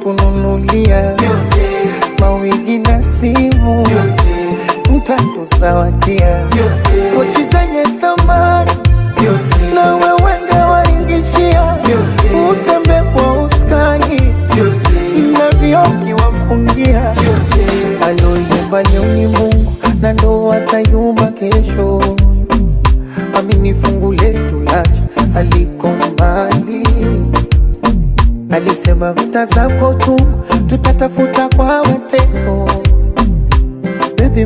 Kununulia mawigi na simu, ntakuzawadia pochi zenye thamani, na wewende waingishia, utembe kwa uskani, na vioki wafungia. Aloyumba leo ni Mungu, na ndo atayumba kesho. Amini fungu letu lacha aliko mbali. Alisema vita zako tu tutatafuta kwa mateso. Baby